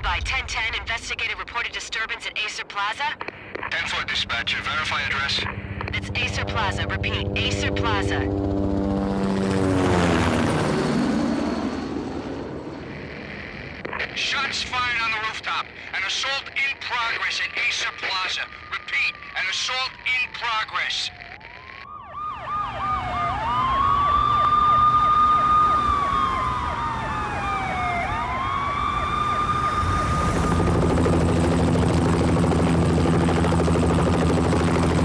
by. 1010, investigated reported disturbance at Acer Plaza. 10-4 dispatcher, verify address. It's Acer Plaza. Repeat, Acer Plaza. Shots fired on the rooftop. An assault in progress at Acer Plaza. Repeat, an assault in progress.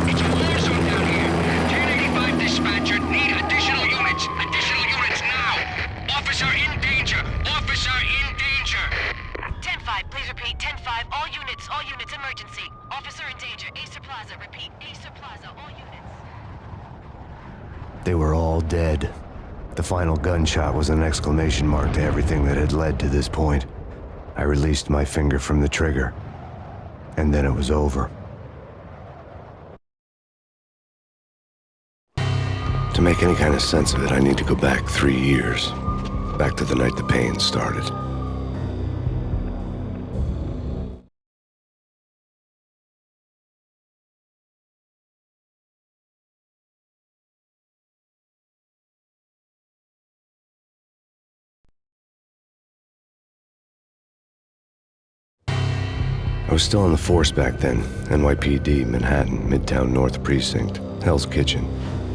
It's a war zone down here. 1085 dispatcher, need additional units. Additional units now. Officer in danger. Officer in danger. 10-5, please repeat. 10-5, all units, emergency. Officer in danger, Acer Plaza. Repeat, Acer Plaza, all units. They were all dead. The final gunshot was an exclamation mark to everything that had led to this point. I released my finger from the trigger, and then it was over. To make any kind of sense of it, I need to go back 3 years. Back to the night the pain started. I was still on the force back then. NYPD, Manhattan, Midtown North Precinct, Hell's Kitchen.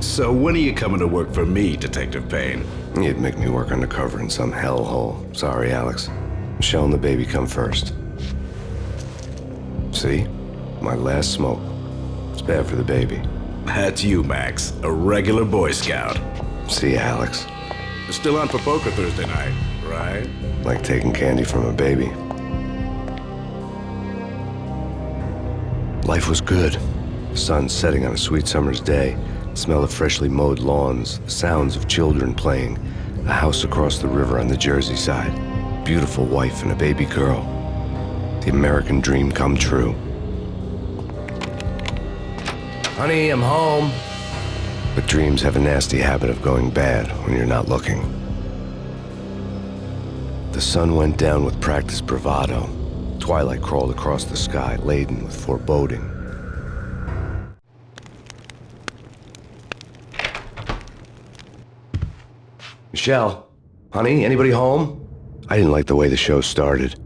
So when are you coming to work for me, Detective Payne? You'd make me work undercover in some hellhole. Sorry, Alex. Michelle and the baby come first. See? My last smoke. It's bad for the baby. That's you, Max. A regular Boy Scout. See, Alex? Still on for poker Thursday night, right? Like taking candy from a baby. Life was good. The sun setting on a sweet summer's day. The smell of freshly mowed lawns. The sounds of children playing. A house across the river on the Jersey side. Beautiful wife and a baby girl. The American dream come true. Honey, I'm home. But dreams have a nasty habit of going bad when you're not looking. The sun went down with practiced bravado. Twilight crawled across the sky, laden with foreboding. Michelle, honey, anybody home? I didn't like the way the show started.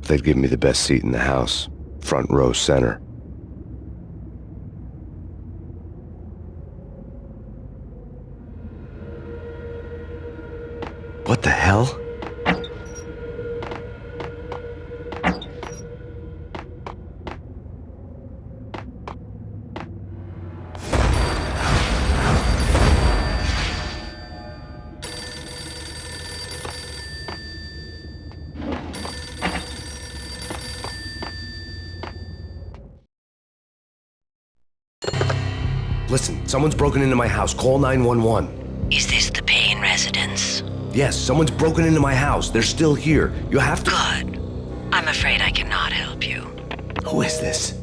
They'd give me the best seat in the house, front row center. What the hell? Listen, someone's broken into my house. Call 911. Is this the Payne residence? Yes, someone's broken into my house. They're still here. You have to... Good. I'm afraid I cannot help you. Who is this?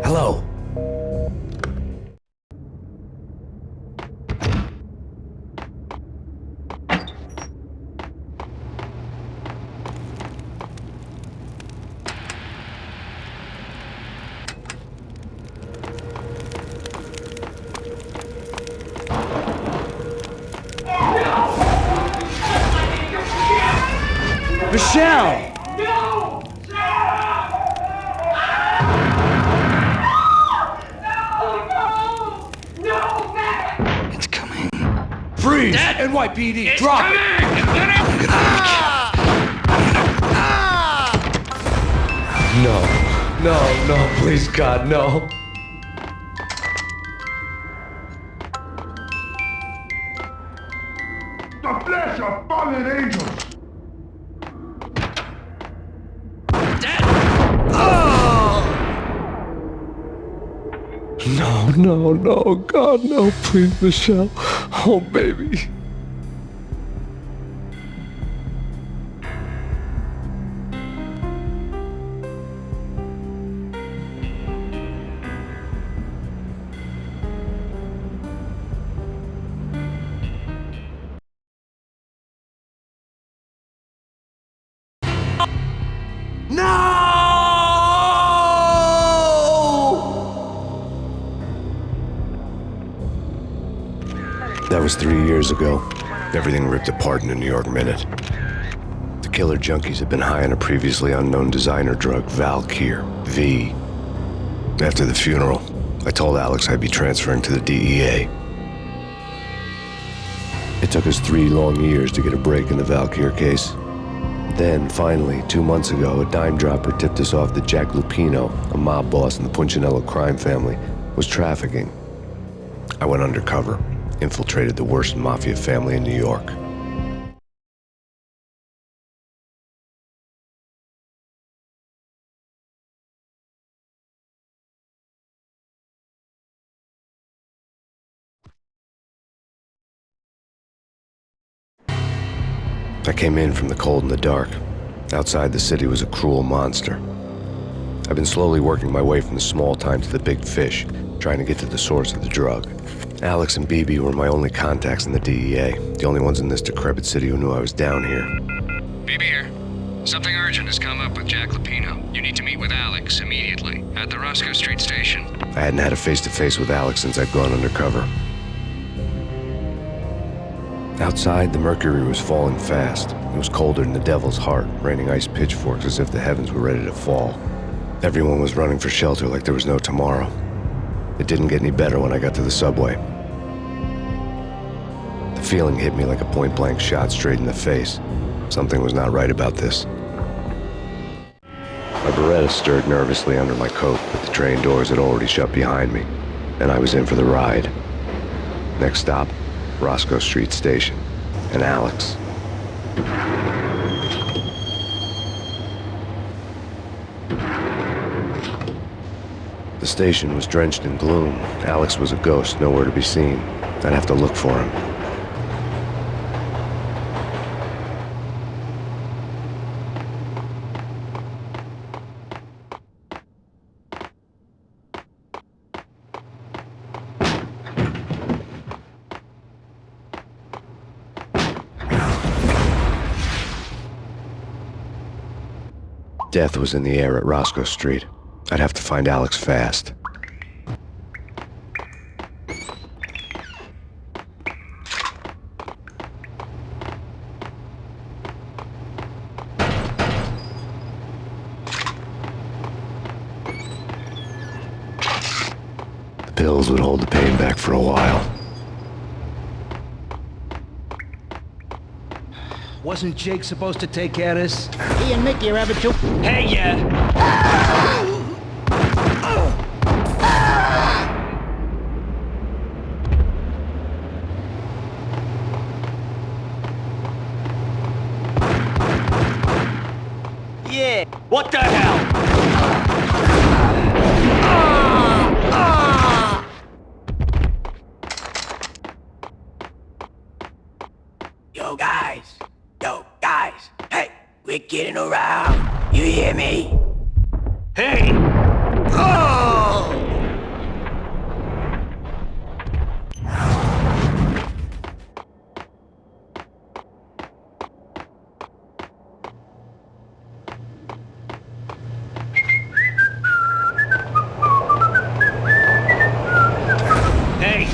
Hello? Michelle! No! No, man! It's coming. Freeze! NYPD, drop it! No, please, God, no. The flesh of fallen angels! No, God, no, please, Michelle. Oh, baby. No! was 3 years ago. Everything ripped apart in a New York minute. The killer junkies had been high on a previously unknown designer drug, Valkyr, V. After the funeral, I told Alex I'd be transferring to the DEA. It took us 3 long years to get a break in the Valkyr case. Then, finally, 2 months ago, a dime dropper tipped us off that Jack Lupino, a mob boss in the Punchinello crime family, was trafficking. I went undercover, infiltrated the worst mafia family in New York. I came in from the cold and the dark. Outside, the city was a cruel monster. I've been slowly working my way from the small time to the big fish, trying to get to the source of the drug. Alex and BB were my only contacts in the DEA, the only ones in this decrepit city who knew I was down here. BB here. Something urgent has come up with Jack Lupino. You need to meet with Alex immediately at the Roscoe Street station. I hadn't had a face-to-face with Alex since I'd gone undercover. Outside, the mercury was falling fast. It was colder than the devil's heart, raining ice pitchforks as if the heavens were ready to fall. Everyone was running for shelter like there was no tomorrow. It didn't get any better when I got to the subway. The feeling hit me like a point-blank shot straight in the face. Something was not right about this. My Beretta stirred nervously under my coat, but the train doors had already shut behind me, and I was in for the ride. Next stop, Roscoe Street Station, and Alex. The station was drenched in gloom. Alex was a ghost, nowhere to be seen. I'd have to look for him. Death was in the air at Roscoe Street. I'd have to find Alex fast. The pills would hold the pain back for a while. Wasn't Jake supposed to take care of this? He and Mickey are having two. Hey, yeah! Yeah! What the hell? Yo, guys. Hey, we're getting around. You hear me? Hey! Oh! Hey!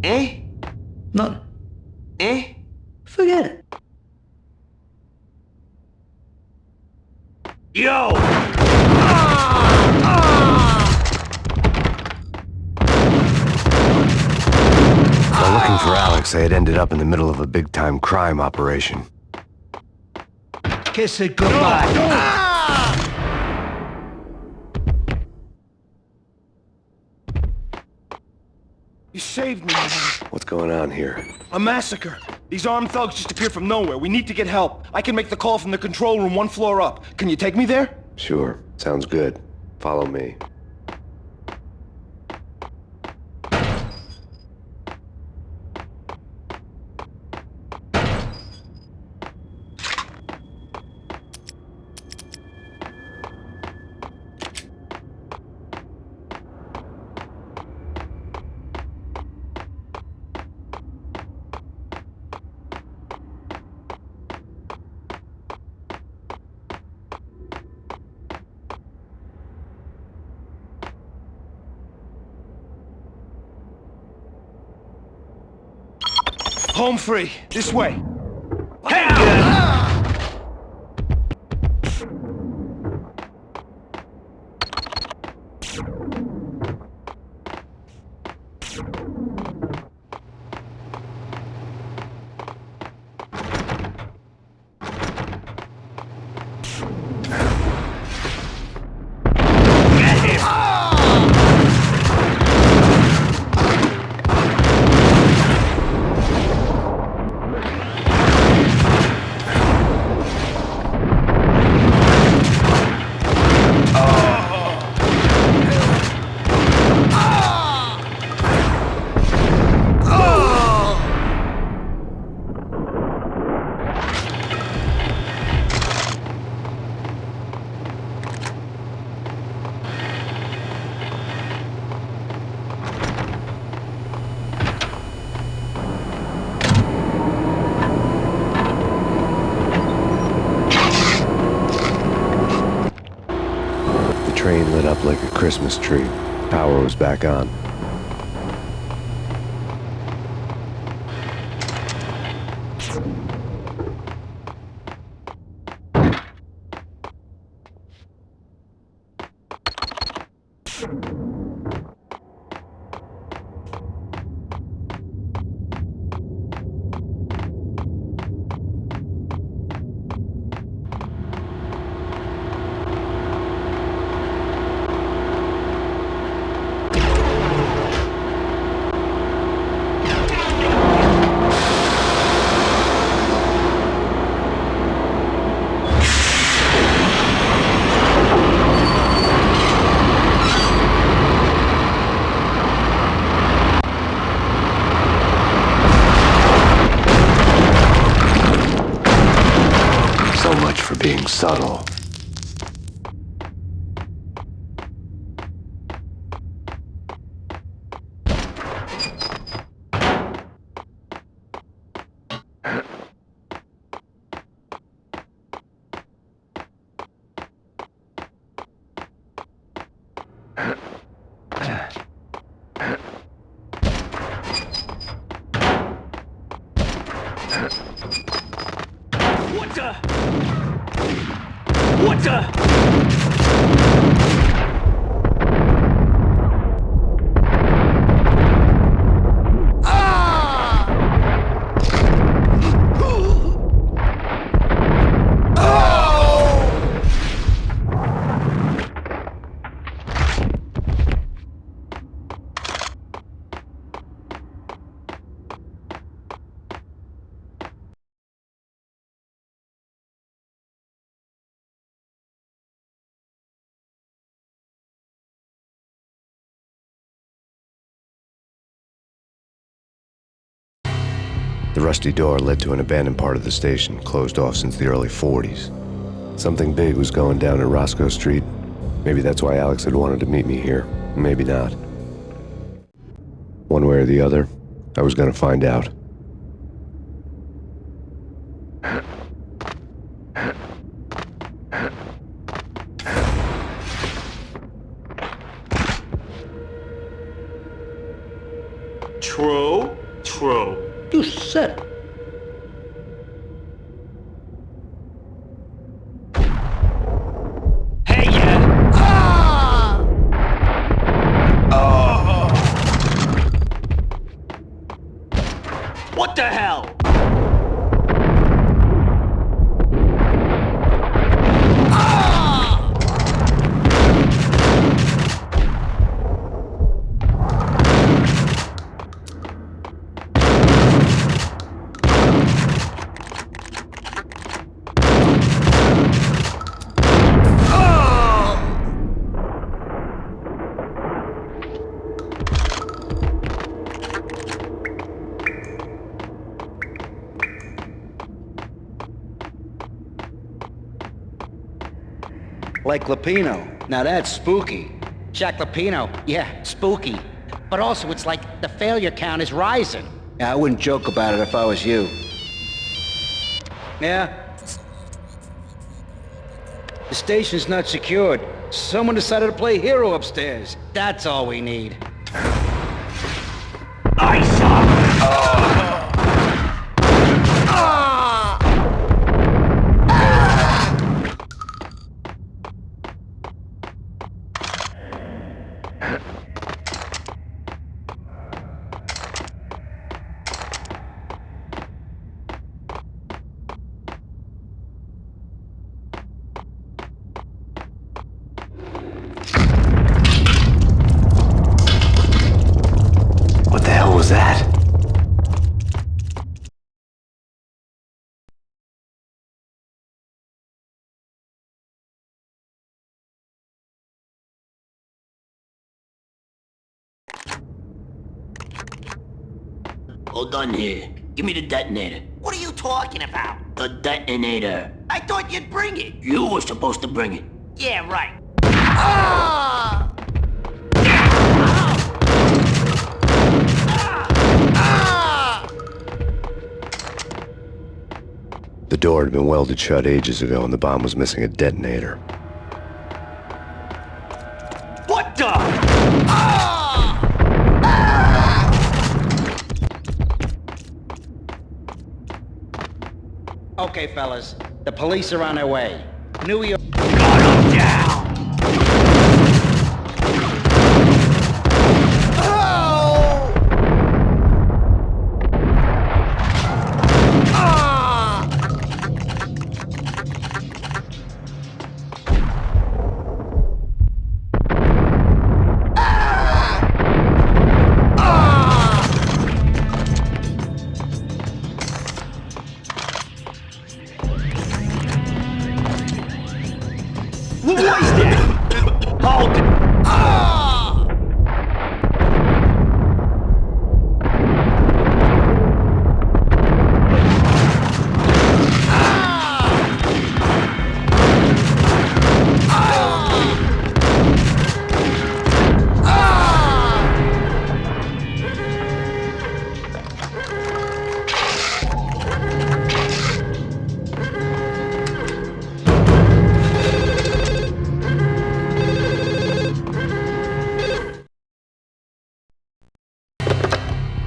Eh? Nothing. Eh? Forget it. Yo! While looking for Alex, I had ended up in the middle of a big-time crime operation. Kiss it goodbye. You saved me, man. What's going on here? A massacre. These armed thugs just appeared from nowhere. We need to get help. I can make the call from the control room 1 floor up. Can you take me there? Sure, sounds good. Follow me. Home free. This way. The train lit up like a Christmas tree. Power was back on. For being subtle. What the? What the? The rusty door led to an abandoned part of the station, closed off since the early 40s. Something big was going down at Roscoe Street. Maybe that's why Alex had wanted to meet me here. Maybe not. One way or the other, I was gonna find out. True. You said it. Hey, yeah! Ah! Oh! What the hell? Like Lapino. Now that's spooky. Jack Lapino, yeah, spooky. But also it's like the failure count is rising. Yeah, I wouldn't joke about it if I was you. Yeah? The station's not secured. Someone decided to play hero upstairs. That's all we need. I saw. What the hell was that? Hold on here. Give me the detonator. What are you talking about? The detonator. I thought you'd bring it. You were supposed to bring it. Yeah, right. Ah! The door had been welded shut ages ago and the bomb was missing a detonator. What the? Okay, fellas. The police are on their way. New York... Gun him down! What was that? Hold it!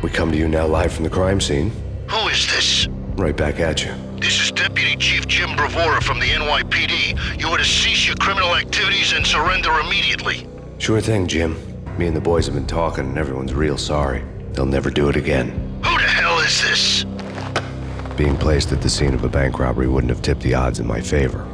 We come to you now live from the crime scene. Who is this? Right back at you. This is Deputy Chief Jim Bravura from the NYPD. You are to cease your criminal activities and surrender immediately. Sure thing, Jim. Me and the boys have been talking and everyone's real sorry. They'll never do it again. Who the hell is this? Being placed at the scene of a bank robbery wouldn't have tipped the odds in my favor.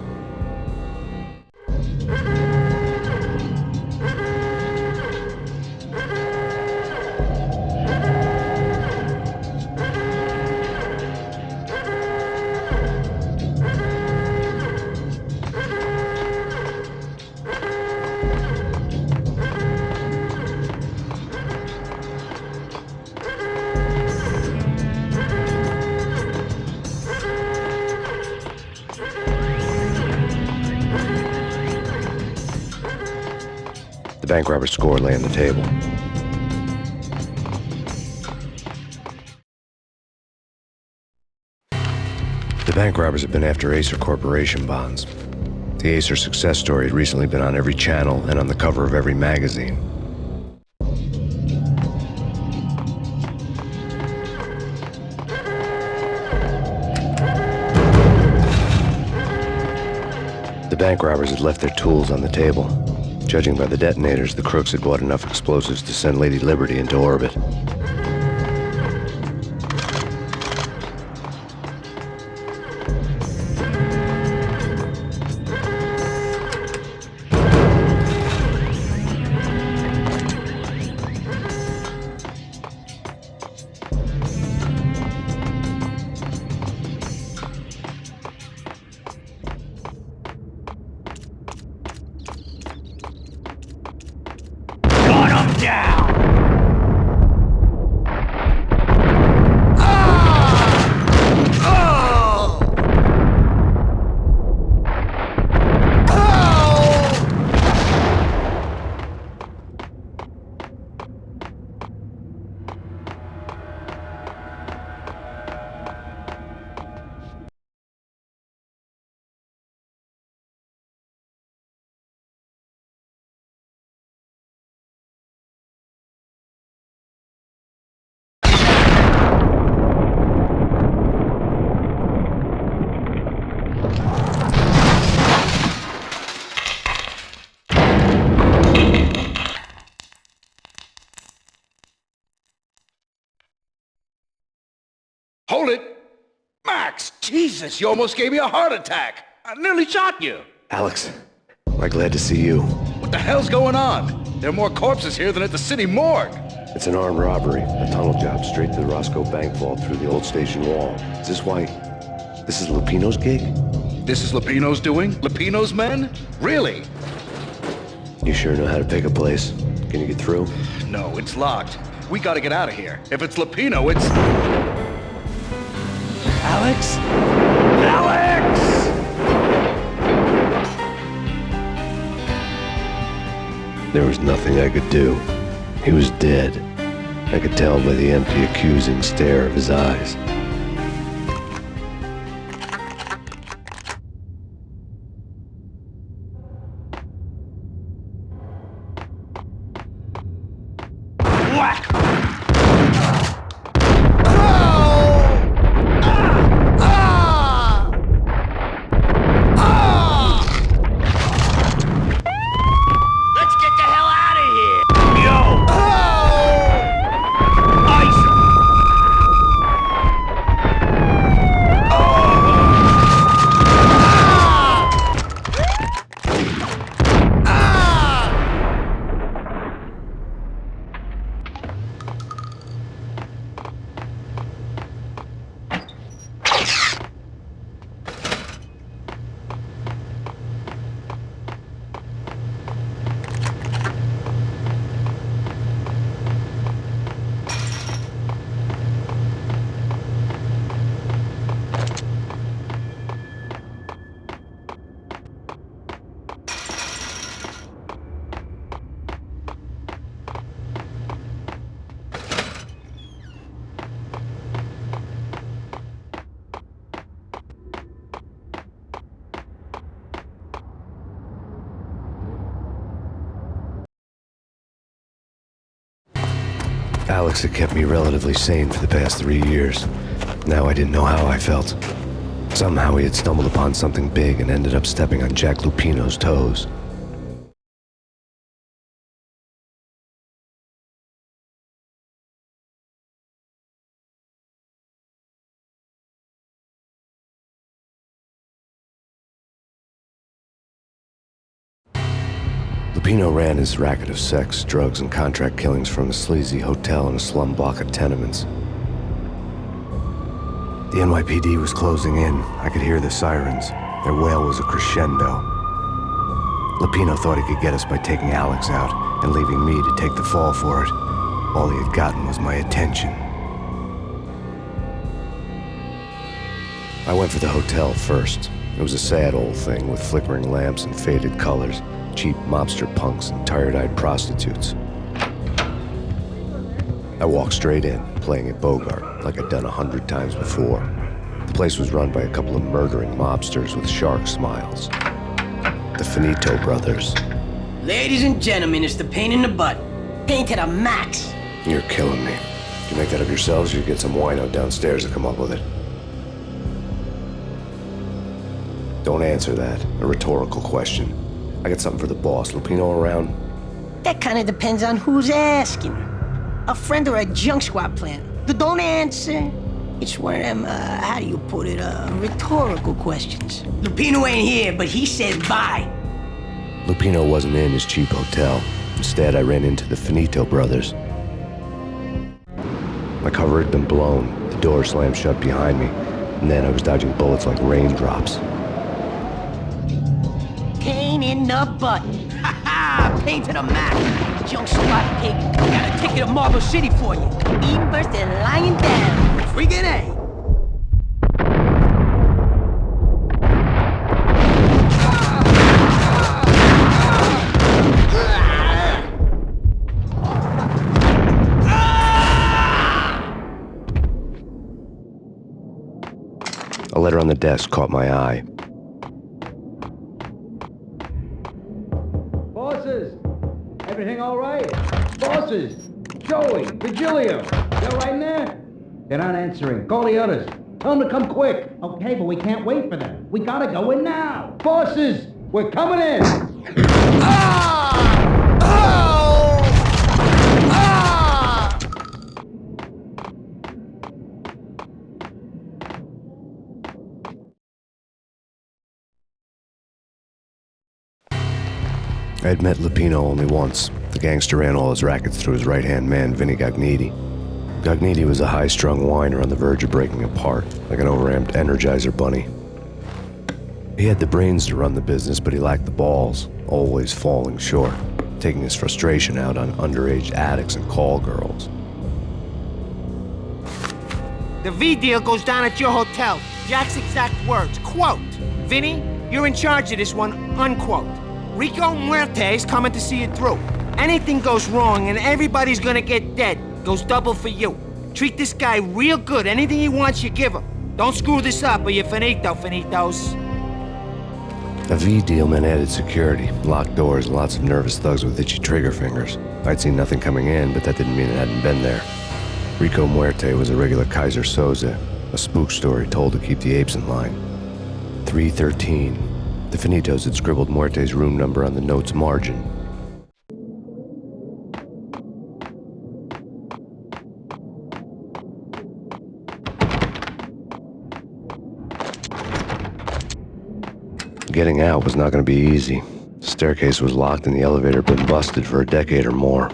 The bank robber's score lay on the table. The bank robbers have been after Acer Corporation bonds. The Acer success story had recently been on every channel and on the cover of every magazine. The bank robbers had left their tools on the table. Judging by the detonators, the crooks had bought enough explosives to send Lady Liberty into orbit. Gun him down! Jesus, you almost gave me a heart attack. I nearly shot you. Alex, am I glad to see you? What the hell's going on? There are more corpses here than at the city morgue. It's an armed robbery, a tunnel job straight to the Roscoe Bank vault through the old station wall. Is this why... This is Lupino's gig? This is Lupino's doing? Lupino's men? Really? You sure know how to pick a place. Can you get through? No, it's locked. We gotta get out of here. If it's Lupino, it's... Alex? Alex! There was nothing I could do. He was dead. I could tell by the empty, accusing stare of his eyes. Alex had kept me relatively sane for the past 3 years. Now I didn't know how I felt. Somehow he had stumbled upon something big and ended up stepping on Jack Lupino's toes. Lupino ran his racket of sex, drugs, and contract killings from a sleazy hotel in a slum block of tenements. The NYPD was closing in. I could hear the sirens. Their wail was a crescendo. Lupino thought he could get us by taking Alex out and leaving me to take the fall for it. All he had gotten was my attention. I went for the hotel first. It was a sad old thing with flickering lamps and faded colors, cheap mobster punks and tired-eyed prostitutes. I walked straight in, playing at Bogart, like I'd done 100 times before. The place was run by a couple of murdering mobsters with shark smiles. The Finito brothers. Ladies and gentlemen, it's the pain in the butt. Pain to the max. You're killing me. Did you make that up yourselves, or you get some wino downstairs to come up with it? Don't answer that. A rhetorical question. I got something for the boss. Lupino around? That kind of depends on who's asking. A friend or a junk squad plan. Don't answer. It's one of them, how do you put it, rhetorical questions. Lupino ain't here, but he said bye. Lupino wasn't in his cheap hotel. Instead, I ran into the Finito brothers. My cover had been blown. The door slammed shut behind me. And then I was dodging bullets like raindrops. Pain in the butt. Ha ha! Pain to the max. Junk squad pig. Got a ticket to Marble City for you. Eating burst and lying down. Freaking A. A letter on the desk caught my eye. Bosses! Everything all right? Bosses! Joey! Virgilio! They're right in there? They're not answering. Call the others. Tell them to come quick. Okay, but we can't wait for them. We gotta go in now. Bosses! We're coming in! Ah! Oh! Ah! I had met Lupino only once. The gangster ran all his rackets through his right-hand man, Vinny Gagniti. Gagniti was a high-strung whiner on the verge of breaking apart, like an overamped Energizer bunny. He had the brains to run the business, but he lacked the balls, always falling short, taking his frustration out on underage addicts and call girls. The V deal goes down at your hotel. Jack's exact words, quote, "Vinny, you're in charge of this one," unquote. Rico Muerte's coming to see it through. Anything goes wrong and everybody's gonna get dead, goes double for you. Treat this guy real good. Anything he wants, you give him. Don't screw this up or you're finito, finitos. A V deal meant added security, locked doors, and lots of nervous thugs with itchy trigger fingers. I'd seen nothing coming in, but that didn't mean it hadn't been there. Rico Muerte was a regular Kaiser Soze, a spook story told to keep the apes in line. 313. The Finitos had scribbled Muerte's room number on the note's margin. Getting out was not going to be easy. The staircase was locked and the elevator had been busted for a decade or more.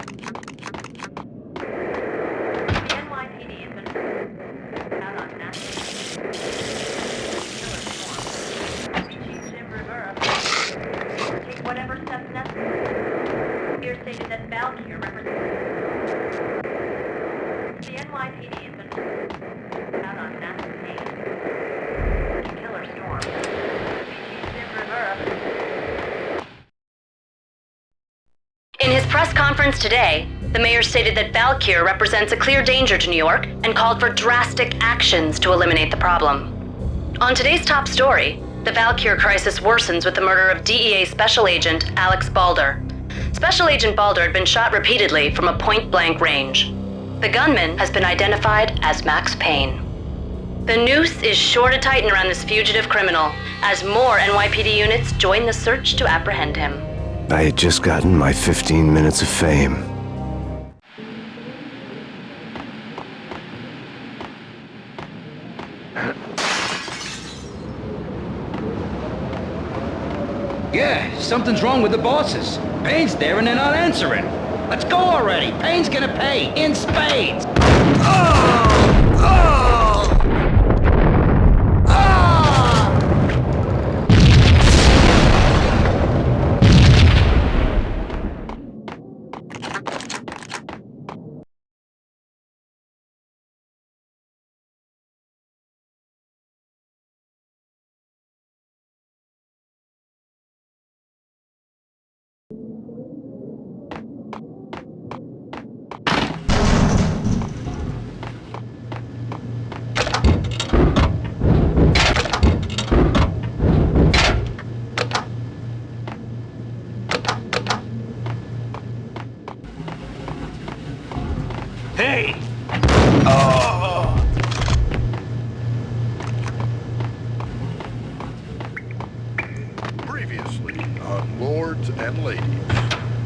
In his press conference today, the mayor stated that Valkyr represents a clear danger to New York and called for drastic actions to eliminate the problem. On today's top story, the Valkyr crisis worsens with the murder of DEA Special Agent Alex Balder. Special Agent Balder had been shot repeatedly from a point-blank range. The gunman has been identified as Max Payne. The noose is sure to tighten around this fugitive criminal as more NYPD units join the search to apprehend him. I had just gotten my 15 minutes of fame. Yeah, something's wrong with the bosses. Payne's there and they're not answering. Let's go already. Payne's gonna pay in spades. Hey! Previously on Lords and Ladies.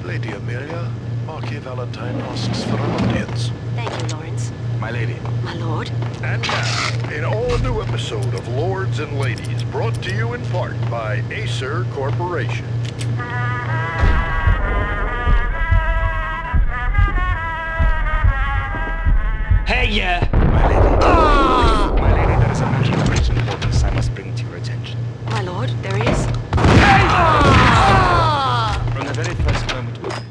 Lady Amelia, Marquis Valentine asks for an audience. Thank you, Lawrence. My lady. My lord. And now, an all-new episode of Lords and Ladies, brought to you in part by Acer Corporation. Hey, yeah! My lady. My lady, there is a matter of great importance I must bring to your attention. My lord, there is. From the very first moment we met,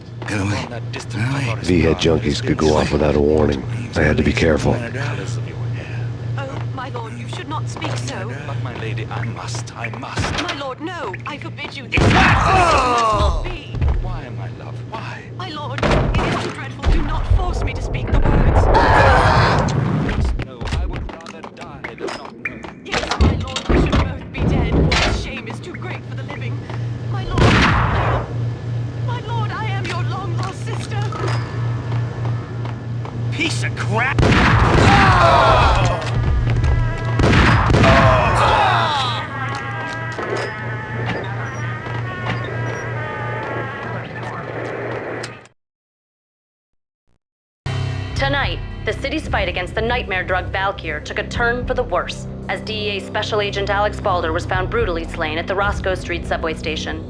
on that distant forest V-head path, junkies could go off without a warning. I had to be careful. the colors of your hair. Oh, my lord, you should not speak so. But my lady, I must. My lord, no. I forbid you. This must not be. Why, my love, why? My lord, it is too dreadful. Do not force me to speak the words. No, I would rather die than not know. Yes, my lord, we should both be dead. What shame is too great for the living. My lord, I am your long-lost sister. Piece of crap! Tonight, the city's fight against the nightmare drug Valkyr took a turn for the worse as DEA Special Agent Alex Balder was found brutally slain at the Roscoe Street subway station.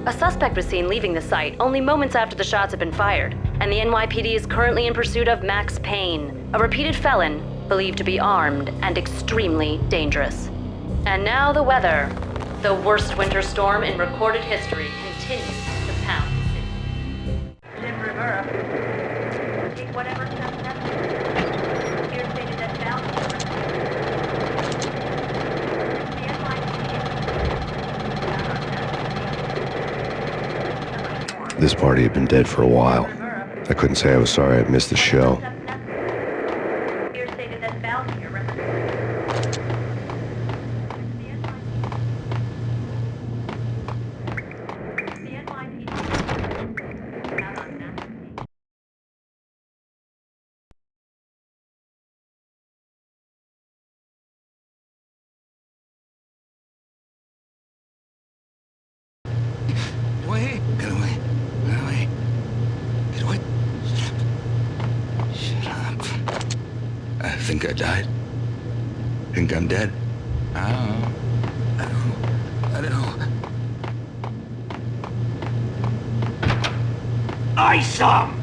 A suspect was seen leaving the site only moments after the shots had been fired, and the NYPD is currently in pursuit of Max Payne, a repeated felon believed to be armed and extremely dangerous. And now the weather. The worst winter storm in recorded history continues to pound the city. Jim Rivera, take whatever steps necessary. Here stated that This party had been dead for a while. I couldn't say I was sorry I'd missed the show. Wait, get away. Get away. Get away. Shut up. I think I died. Think I'm dead. I don't know. I don't know. Awesome!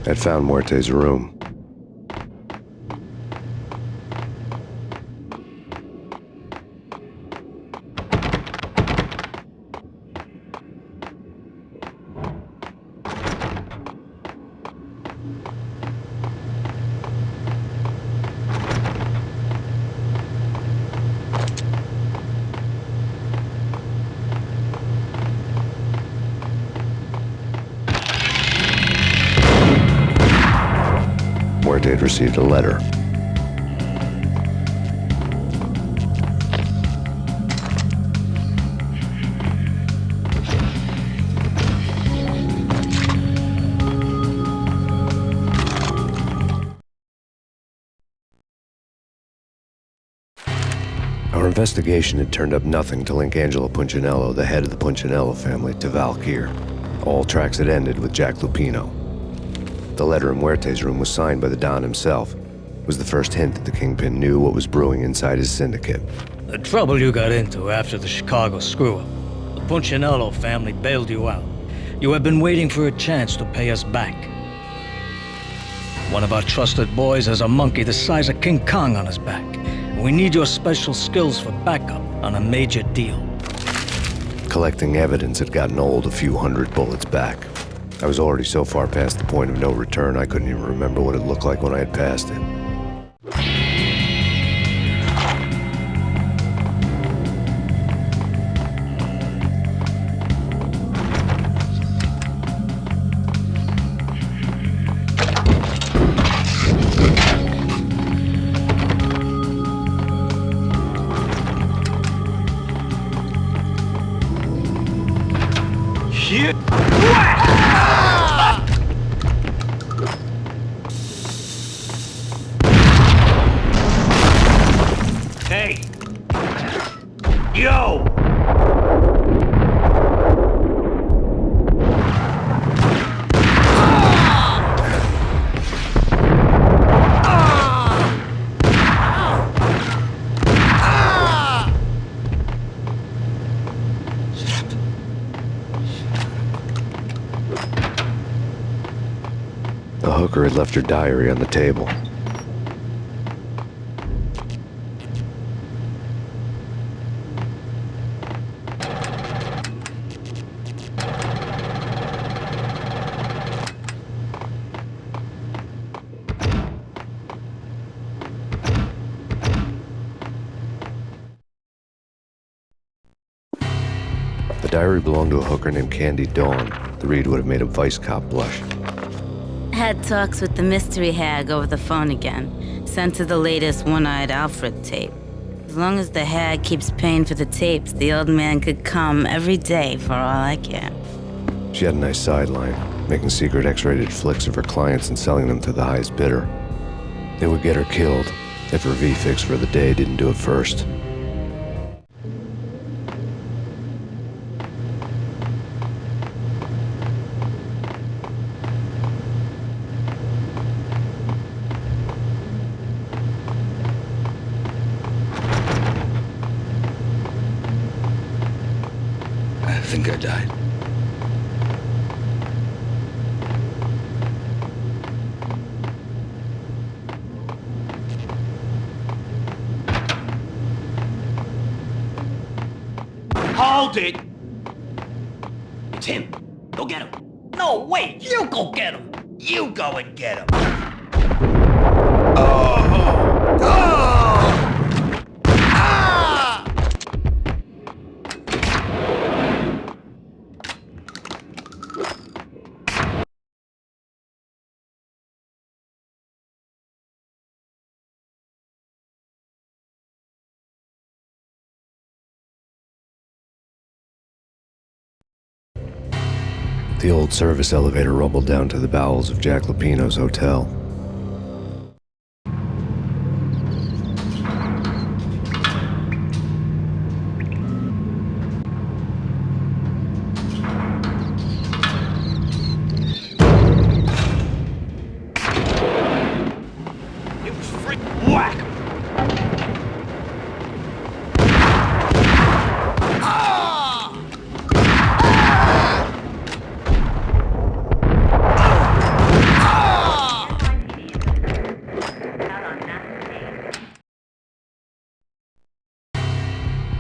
I'd found Muerte's room. Muerte had received a letter. Our investigation had turned up nothing to link Angelo Punchinello, the head of the Punchinello family, to Valkyr. All tracks had ended with Jack Lupino. The letter in Muerte's room was signed by the Don himself. It was the first hint that the Kingpin knew what was brewing inside his syndicate. The trouble you got into after the Chicago screw-up. The Punchinello family bailed you out. You have been waiting for a chance to pay us back. One of our trusted boys has a monkey the size of King Kong on his back. We need your special skills for backup on a major deal. Collecting evidence had gotten old a few hundred bullets back. I was already so far past the point of no return, I couldn't even remember what it looked like when I had passed it. Shit! Hey! Yo! The hooker had left her diary on the table. The diary belonged to a hooker named Candy Dawn. The read would have made a vice cop blush. Had talks with the mystery hag over the phone again. Sent her the latest One-Eyed Alfred tape. As long as the hag keeps paying for the tapes, the old man could come every day for all I care. She had a nice sideline, making secret X-rated flicks of her clients and selling them to the highest bidder. They would get her killed, if her V-fix for the day didn't do it first. I think I died. Hold it! It's him. Go get him. No, wait! You go get him! You go and get him! The old service elevator rumbled down to the bowels of Jack Lupino's hotel. It was free. Whack!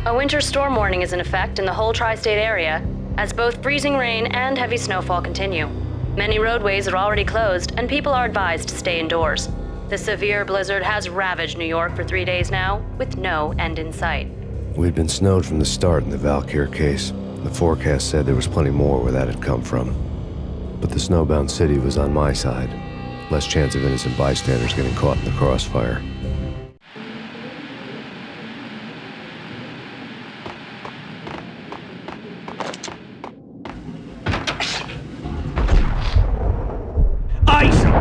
A winter storm warning is in effect in the whole tri-state area, as both freezing rain and heavy snowfall continue. Many roadways are already closed, and people are advised to stay indoors. The severe blizzard has ravaged New York for 3 days now, with no end in sight. We'd been snowed from the start in the Valkyr case. The forecast said there was plenty more where that had come from. But the snowbound city was on my side. Less chance of innocent bystanders getting caught in the crossfire. Ice him!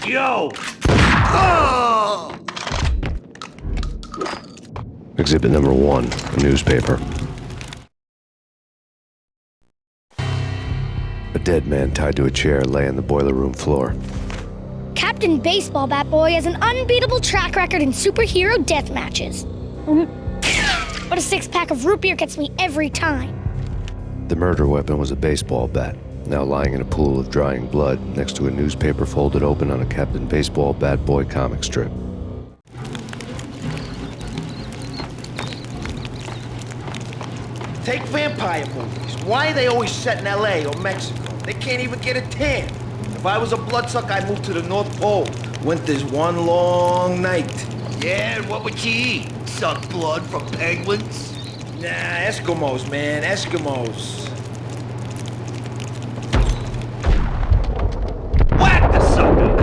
Yo! Exhibit number 1, a newspaper. A dead man tied to a chair lay on the boiler room floor. Captain Baseball Bat Boy has an unbeatable track record in superhero death matches. But a 6-pack of root beer gets me every time. The murder weapon was a baseball bat, now lying in a pool of drying blood next to a newspaper folded open on a Captain Baseball Bat Boy comic strip. Take vampire movies. Why are they always set in LA or Mexico? They can't even get a tan. If I was a bloodsucker, I'd move to the North Pole. Winter's one long night. Yeah, and what would you eat? Suck blood from penguins? Nah, Eskimos, man, Eskimos. Whack the sucker!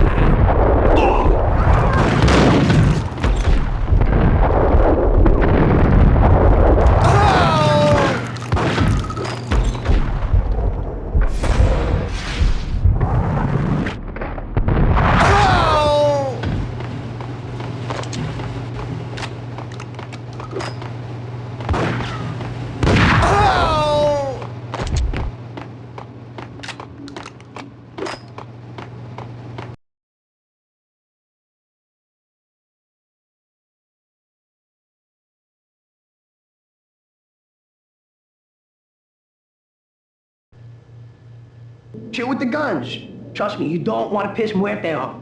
Chill with the guns. Trust me, you don't want to piss Muerte off.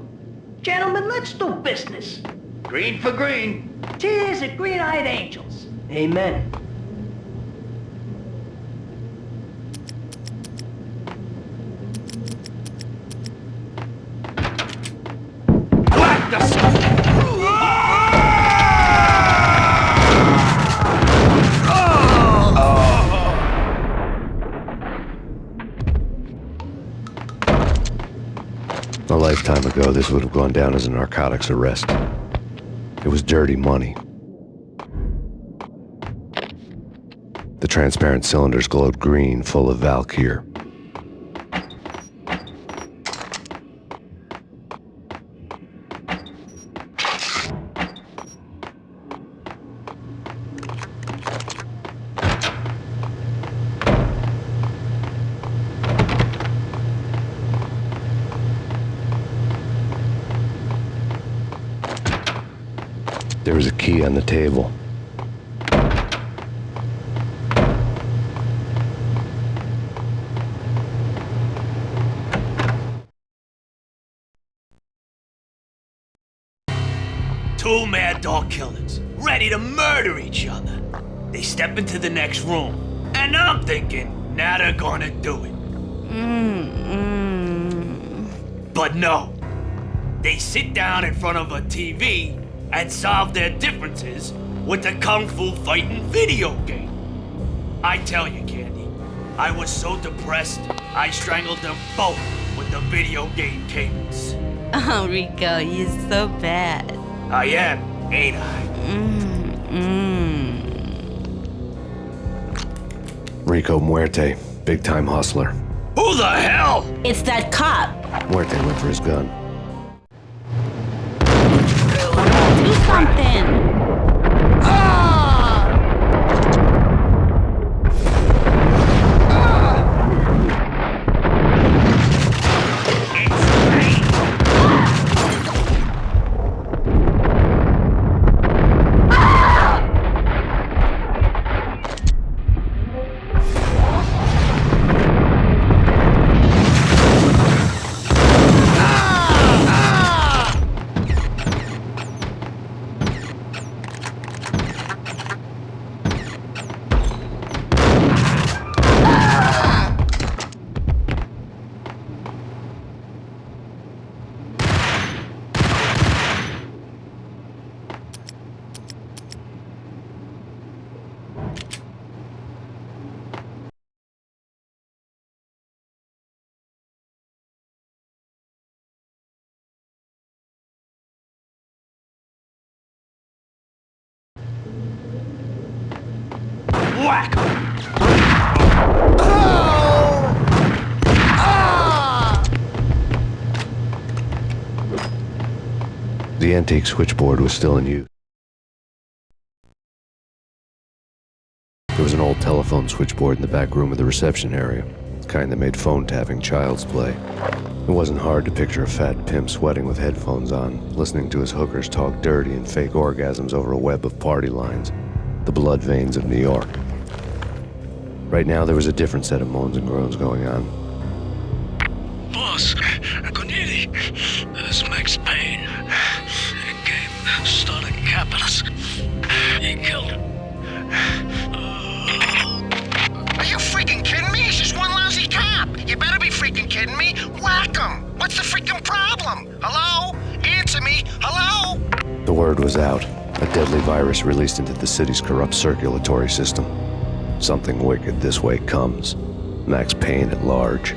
Gentlemen, let's do business. Green for green. Tears of green-eyed angels. Amen. Whack the sucker! A lifetime ago, this would have gone down as a narcotics arrest. It was dirty money. The transparent cylinders glowed green, full of Valkyr. There was a key on the table. Two mad dog killers, ready to murder each other. They step into the next room, and I'm thinking, now they're gonna do it. But no. They sit down in front of a TV and solve their differences with the Kung Fu fighting video game. I tell you, Candy, I was so depressed, I strangled them both with the video game cables. Oh, Rico, you're so bad. I am, ain't I? Rico Muerte, big-time hustler. Who the hell? It's that cop. Muerte went for his gun. Do something. Whack! The antique switchboard was still in use. There was an old telephone switchboard in the back room of the reception area, the kind that made phone tapping child's play. It wasn't hard to picture a fat pimp sweating with headphones on, listening to his hookers talk dirty and fake orgasms over a web of party lines, the blood veins of New York. Right now, there was a different set of moans and groans going on. Boss, Corneli, this is Max Payne. He came, started capping us. He killed him. Are you freaking kidding me? He's just one lousy cop. You better be freaking kidding me. Whack him. What's the freaking problem? Hello? Answer me. Hello? The word was out. A deadly virus released into the city's corrupt circulatory system. Something wicked this way comes. Max Payne at large.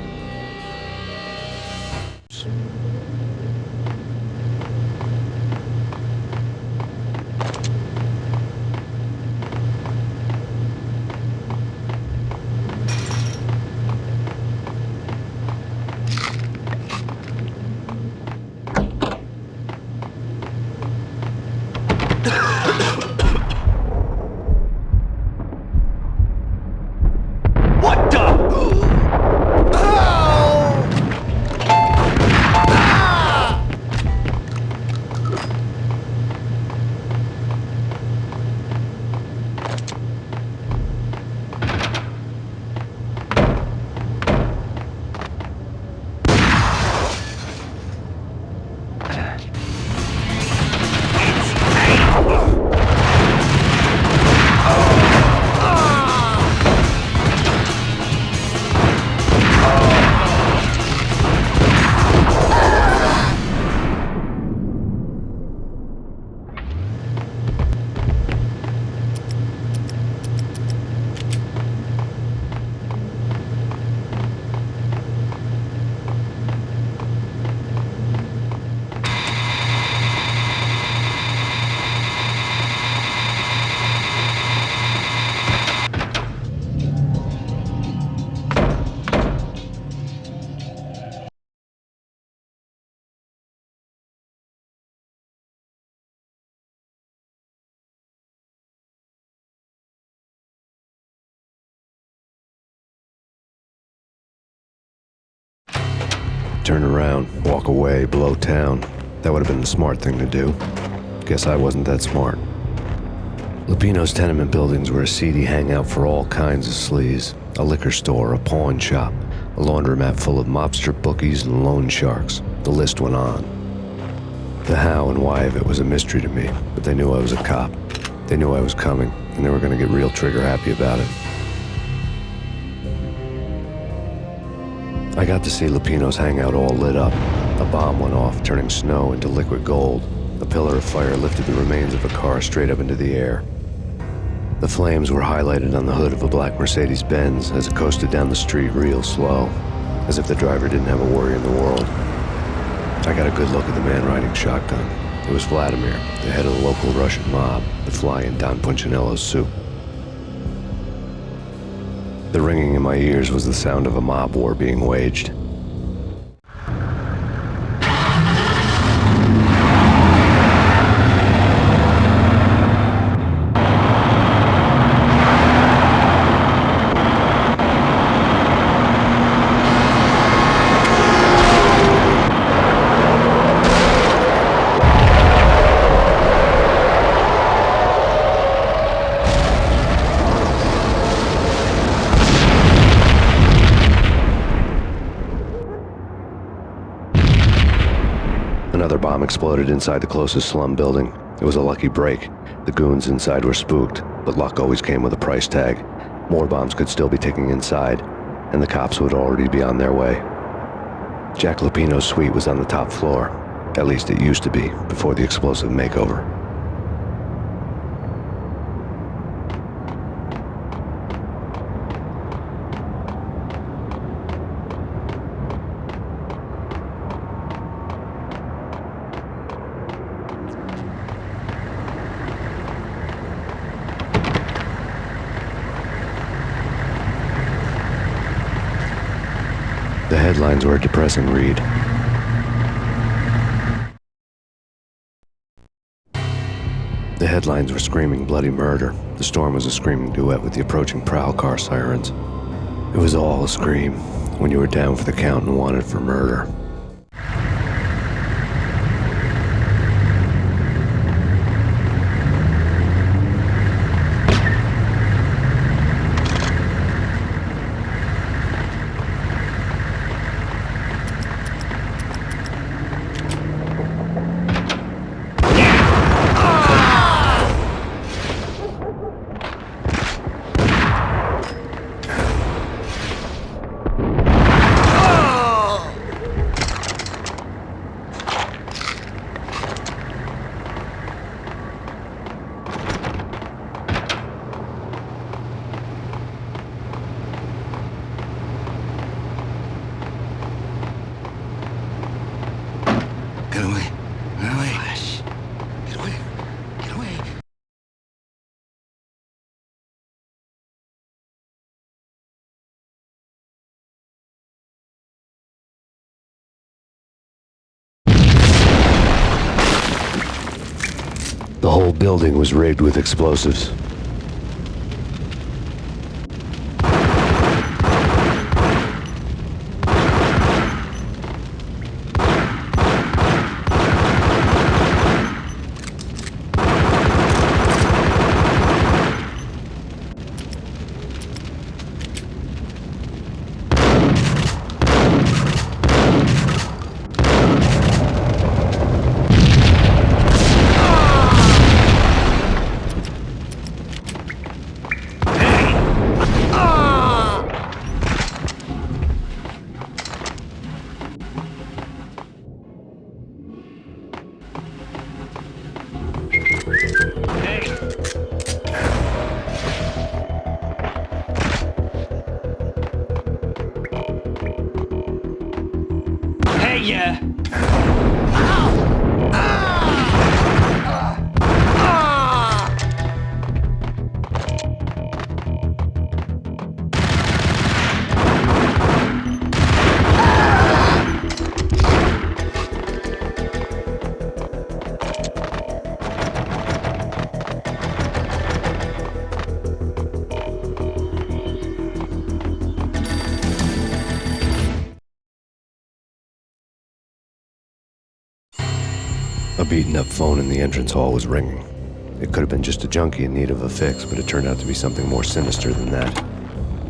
What the? turn around, walk away, blow town. That would have been the smart thing to do. Guess I wasn't that smart. Lupino's tenement buildings were a seedy hangout for all kinds of sleaze. A liquor store, a pawn shop, a laundromat full of mobster bookies and loan sharks. The list went on. The how and why of it was a mystery to me, but they knew I was a cop. They knew I was coming, and they were going to get real trigger happy about it. I got to see Lupino's hangout all lit up. A bomb went off, turning snow into liquid gold. A pillar of fire lifted the remains of a car straight up into the air. The flames were highlighted on the hood of a black Mercedes-Benz as it coasted down the street real slow, as if the driver didn't have a worry in the world. I got a good look at the man riding shotgun. It was Vladimir, the head of the local Russian mob, the fly in Don Punchinello's soup. The ringing in my ears was the sound of a mob war being waged. Another bomb exploded inside the closest slum building. It was a lucky break. The goons inside were spooked, but luck always came with a price tag. More bombs could still be ticking inside, and the cops would already be on their way. Jack Lupino's suite was on the top floor. At least it used to be, before the explosive makeover. The headlines were a depressing read. The headlines were screaming bloody murder. The storm was a screaming duet with the approaching prowl car sirens. It was all a scream when you were down for the count and wanted for murder. Get away. Get away. Get away. Get away. The whole building was rigged with explosives. Hey, yeah. A beaten-up phone in the entrance hall was ringing. It could have been just a junkie in need of a fix, but it turned out to be something more sinister than that.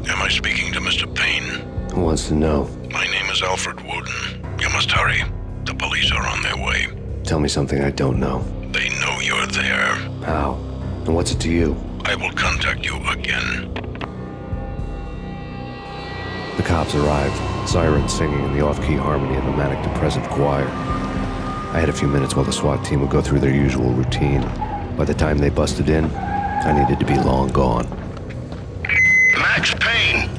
Am I speaking to Mr. Payne? Who wants to know? My name is Alfred Wooden. You must hurry. The police are on their way. Tell me something I don't know. They know you're there. How? And what's it to you? I will contact you again. The cops arrived, sirens singing in the off-key harmony of a manic-depressive choir. I had a few minutes while the SWAT team would go through their usual routine. By the time they busted in, I needed to be long gone. Max Payne,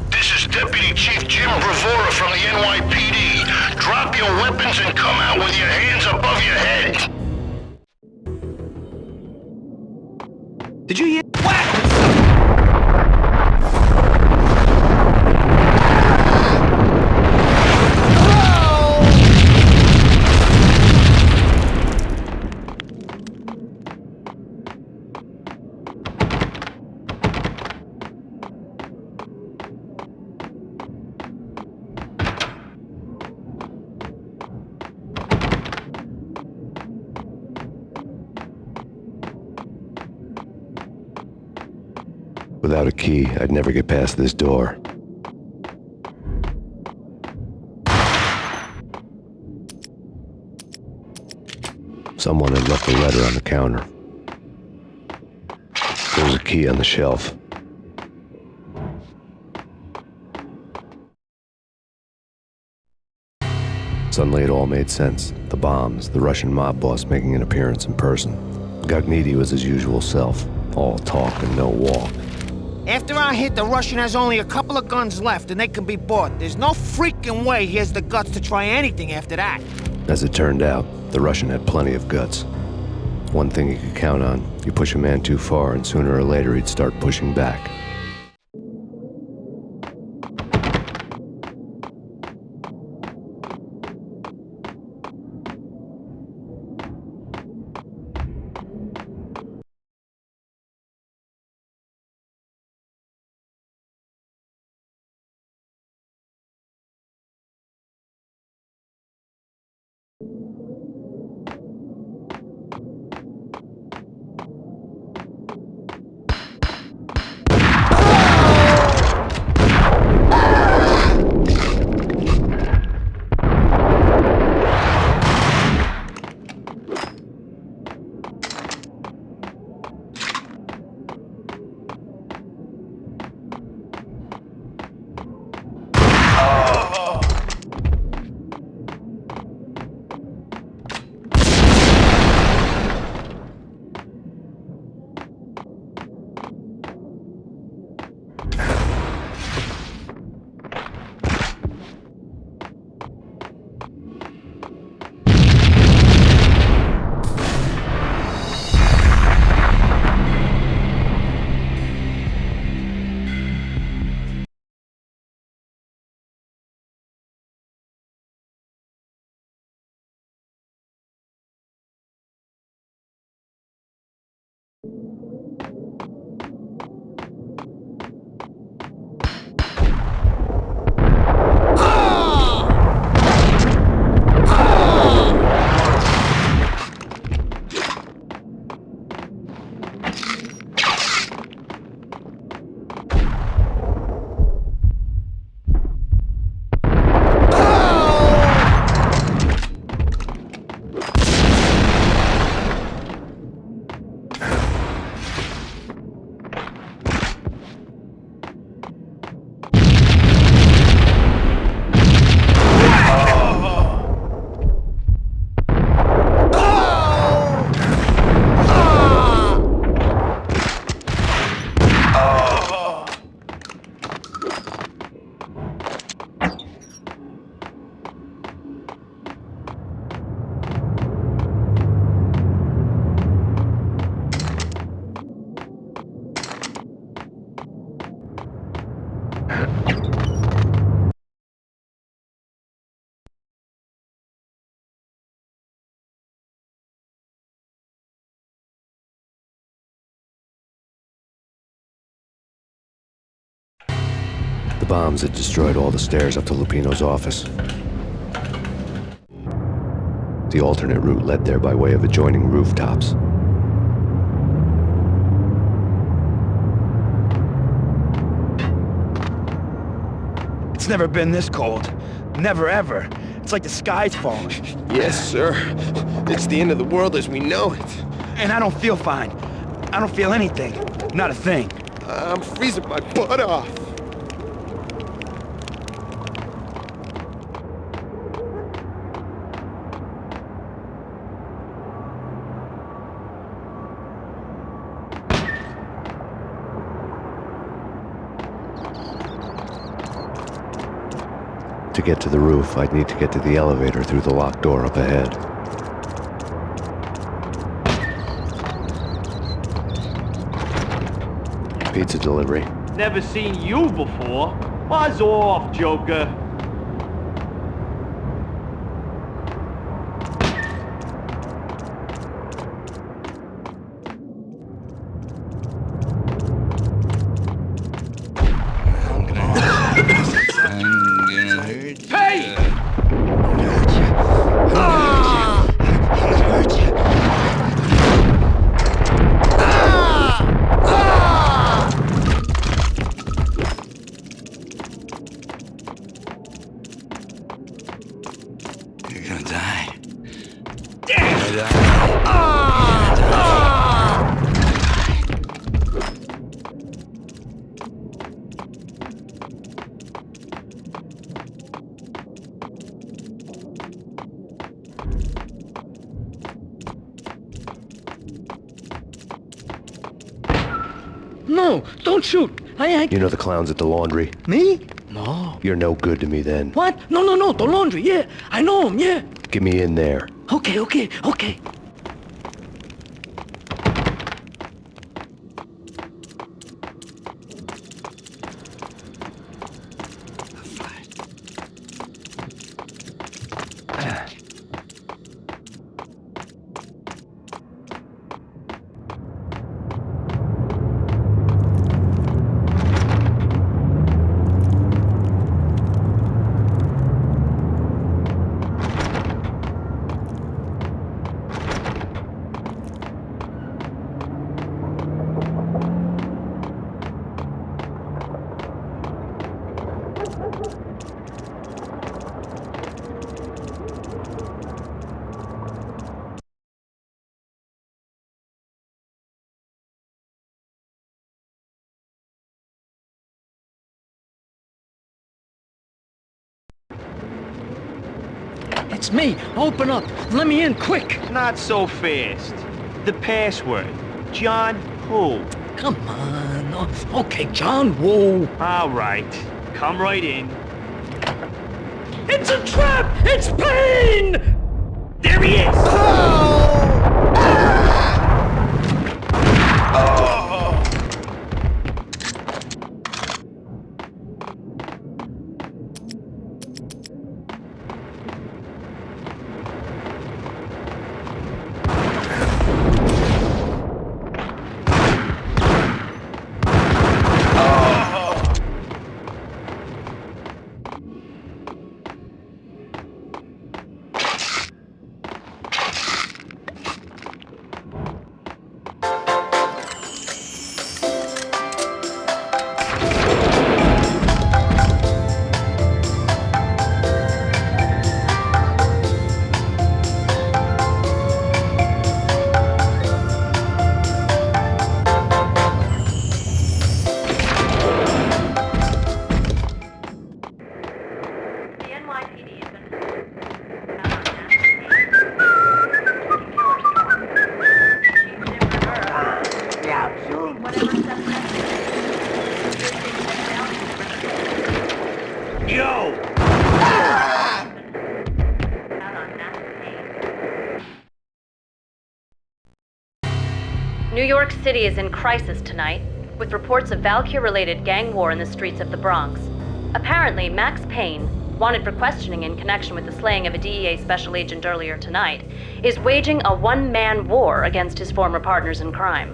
this is Deputy Chief Jim Bravura from the NYPD. Drop your weapons and come out with your hands above your head. Did you hear? Without a key, I'd never get past this door. Someone had left a letter on the counter. There was a key on the shelf. Suddenly it all made sense. The bombs, the Russian mob boss making an appearance in person. Gagniti was his usual self, all talk and no walk. After our hit, the Russian has only a couple of guns left and they can be bought. There's no freaking way he has the guts to try anything after that. As it turned out, the Russian had plenty of guts. One thing you could count on, you push a man too far and sooner or later he'd start pushing back. The bombs had destroyed all the stairs up to Lupino's office. The alternate route led there by way of adjoining rooftops. It's never been this cold. Never ever. It's like the sky's falling. Yes, sir. It's the end of the world as we know it. And I don't feel fine. I don't feel anything. Not a thing. I'm freezing my butt off. To get to the roof, I'd need to get to the elevator through the locked door up ahead. Pizza delivery. Never seen you before. Buzz off, Joker. Hey! You're gonna die. No, don't shoot. I You know the clowns at the laundry? Me? No. You're no good to me then. What? No, the laundry, yeah. I know him, yeah. Get me in there. Okay. It's me. Open up. Let me in, quick. Not so fast. The password. John who? Come on. Okay, John Woo. All right. Come right in. It's a trap! It's Payne! There he is! New York City is in crisis tonight, with reports of Valkyr-related gang war in the streets of the Bronx. Apparently, Max Payne, wanted for questioning in connection with the slaying of a DEA special agent earlier tonight, is waging a one-man war against his former partners in crime.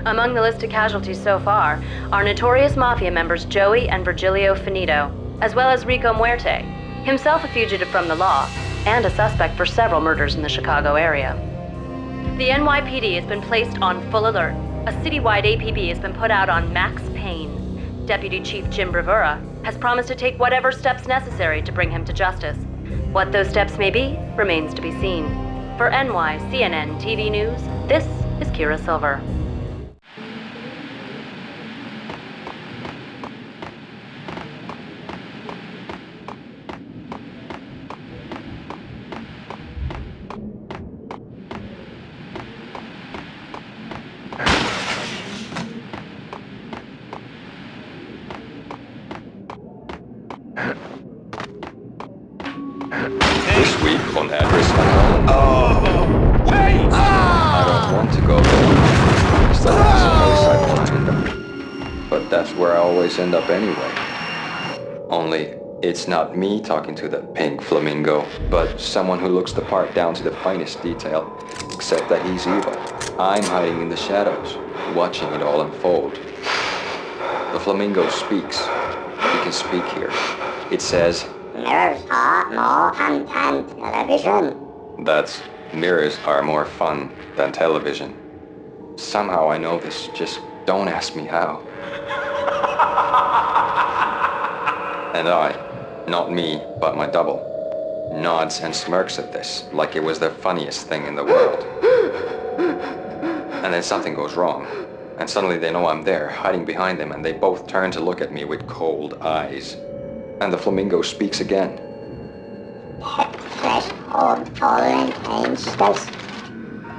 Among the list of casualties so far are notorious mafia members Joey and Virgilio Finito, as well as Rico Muerte, himself a fugitive from the law, and a suspect for several murders in the Chicago area. The NYPD has been placed on full alert. A citywide APB has been put out on Max Payne. Deputy Chief Jim Bravura has promised to take whatever steps necessary to bring him to justice. What those steps may be remains to be seen. For NYCNN TV News, this is Kira Silver. This week on Address Unknown. Oh! Wait! I don't want to go there. Still has a place I want to go. But that's where I always end up anyway. Only, it's not me talking to the pink flamingo, but someone who looks the part down to the finest detail. Except that he's evil. I'm hiding in the shadows, watching it all unfold. The flamingo speaks. He can speak here. It says, mirrors are more fun than television. That's, mirrors are more fun than television. Somehow I know this, just don't ask me how. And I, not me, but my double, nods and smirks at this like it was the funniest thing in the world. And then something goes wrong, and suddenly they know I'm there, hiding behind them, and they both turn to look at me with cold eyes. And the flamingo speaks again. Threshold tolerant pain steps.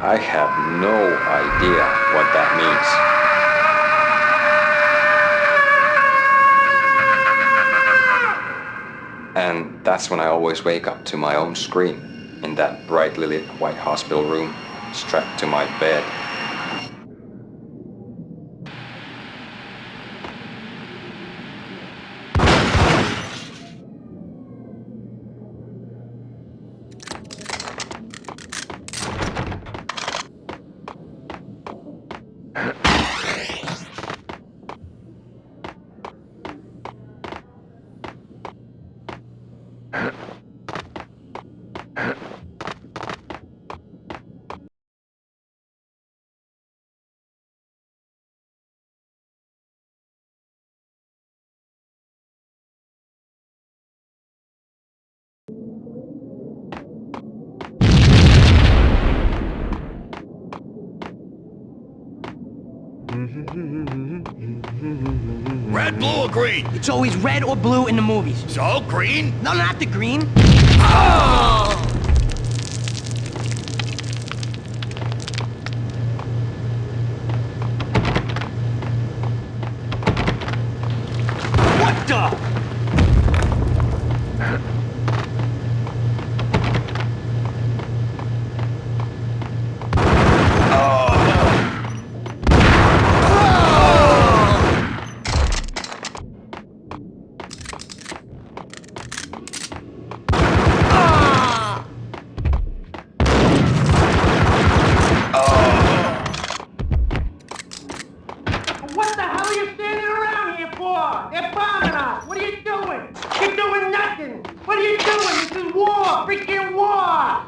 I have no idea what that means. And that's when I always wake up to my own scream in that brightly lit white hospital room, strapped to my bed. Red, blue, or green? It's always red or blue in the movies. So, green? No, not the green. Oh! What the? What the hell are you standing around here for? They're bombing us. What are you doing? You're doing nothing. What are you doing? This is war. Freaking war.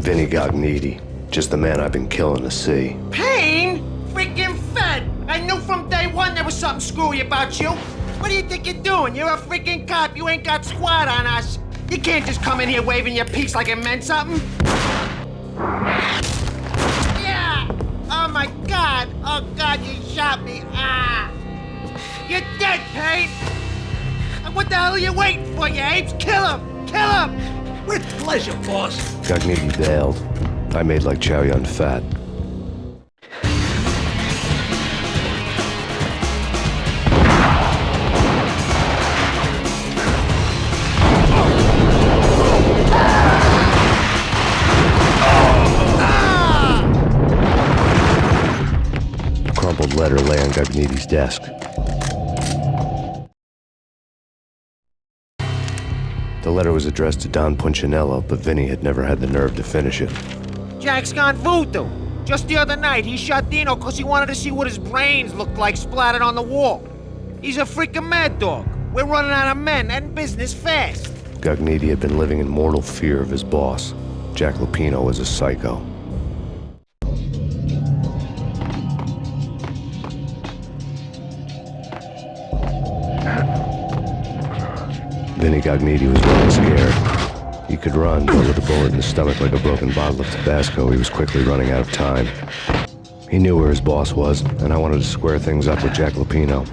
Vinny Gognitti, just the man I've been killing to see. Payne? Freaking fed! I knew from day one there was something screwy about you. What do you think you're doing? You're a freaking cop. You ain't got squad on us. You can't just come in here waving your piece like it meant something. Yeah! Oh my God! Oh God, you shot me! Ah! You're dead, Payne! What the hell are you waiting for, you apes? Kill him! Kill him! With pleasure, boss. Gognitti bailed. I made like Chow Yun Fat. A crumpled letter lay on Gognitti's desk. The letter was addressed to Don Punchinello, but Vinny had never had the nerve to finish it. Jack's gone voodoo. Just the other night, he shot Dino because he wanted to see what his brains looked like splattered on the wall. He's a freaking mad dog. We're running out of men and business fast. Gognitti had been living in mortal fear of his boss. Jack Lupino was a psycho. Vinny Gognitti was running scared. He could run, but with a bullet in his stomach like a broken bottle of Tabasco, he was quickly running out of time. He knew where his boss was, and I wanted to square things up with Jack Lupino.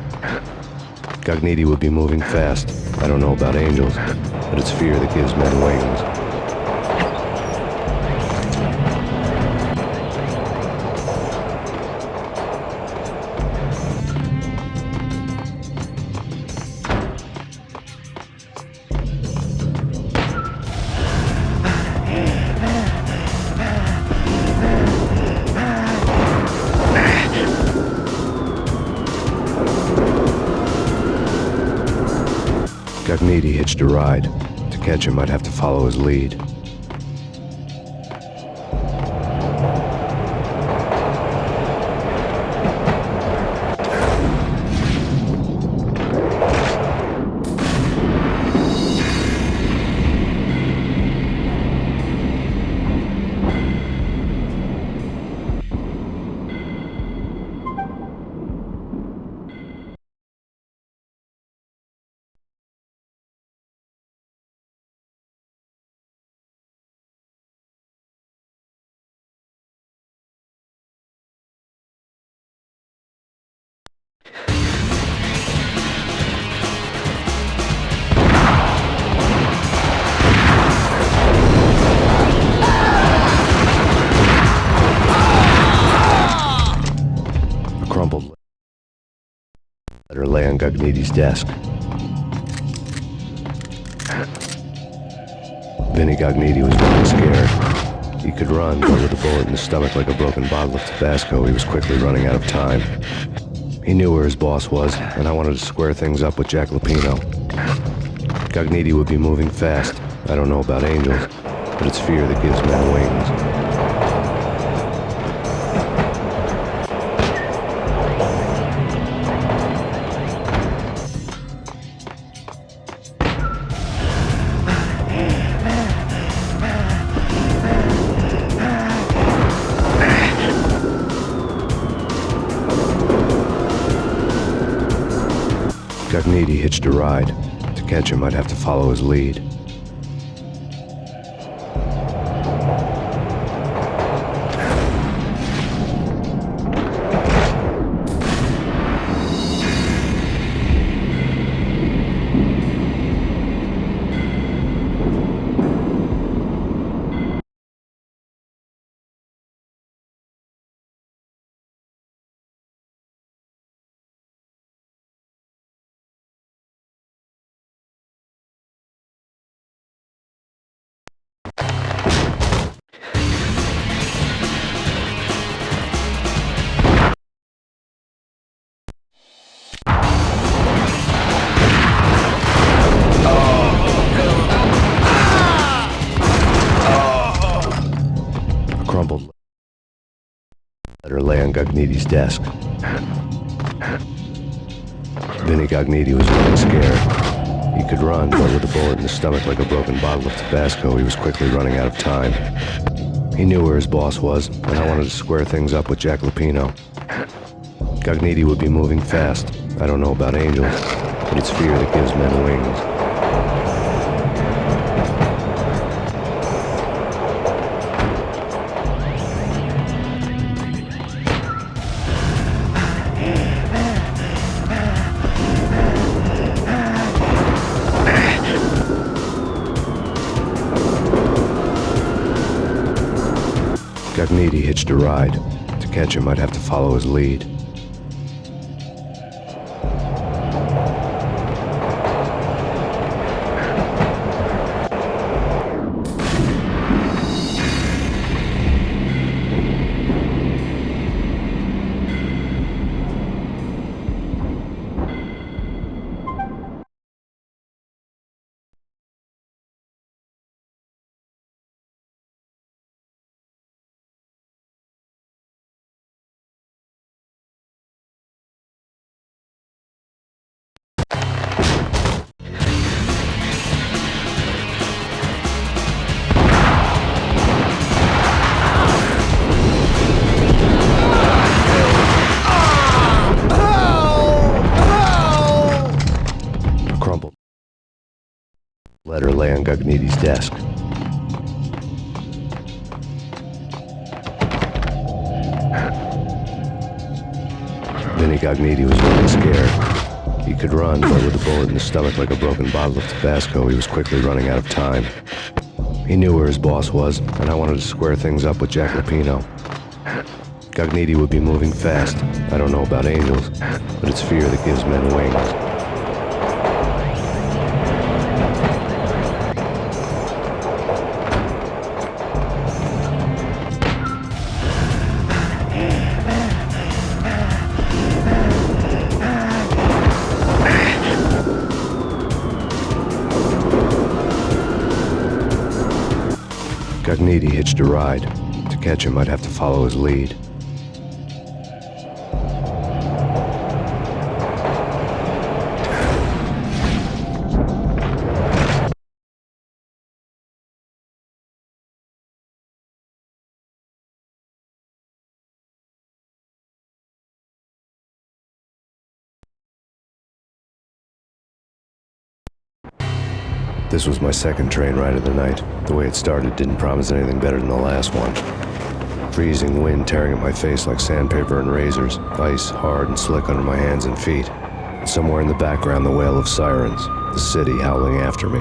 Gognitti would be moving fast. I don't know about angels, but it's fear that gives men wings. Gognitti hitched a ride. To catch him, I'd have to follow his lead. Crumpled letter lay on Gognitti's desk. Vinny Gognitti was running scared. He could run, but with a bullet in his stomach like a broken bottle of Tabasco, he was quickly running out of time. He knew where his boss was, and I wanted to square things up with Jack Lupino. Gognitti would be moving fast. I don't know about angels, but it's fear that gives men wings. Gognitti hitched a ride. To catch him, I'd have to follow his lead. Crumpled letter lay on Gognitti's desk. Vinny Gognitti was running scared. He could run, but with a bullet in his stomach like a broken bottle of Tabasco, he was quickly running out of time. He knew where his boss was, and I wanted to square things up with Jack Lupino. Gognitti would be moving fast. I don't know about angels, but it's fear that gives men wings. Gognitti hitched a ride. To catch him, I'd have to follow his lead. Gagniti's desk. Vinny Gagniti was running scared. He could run, but with a bullet in his stomach like a broken bottle of Tabasco, he was quickly running out of time. He knew where his boss was, and I wanted to square things up with Jack Lupino. Gagniti would be moving fast. I don't know about angels, but it's fear that gives men wings. Gagniti hitched a ride. To catch him, I'd have to follow his lead. This was my second train ride of the night. The way it started didn't promise anything better than the last one. Freezing wind tearing at my face like sandpaper and razors, ice hard and slick under my hands and feet. And somewhere in the background, the wail of sirens, the city howling after me.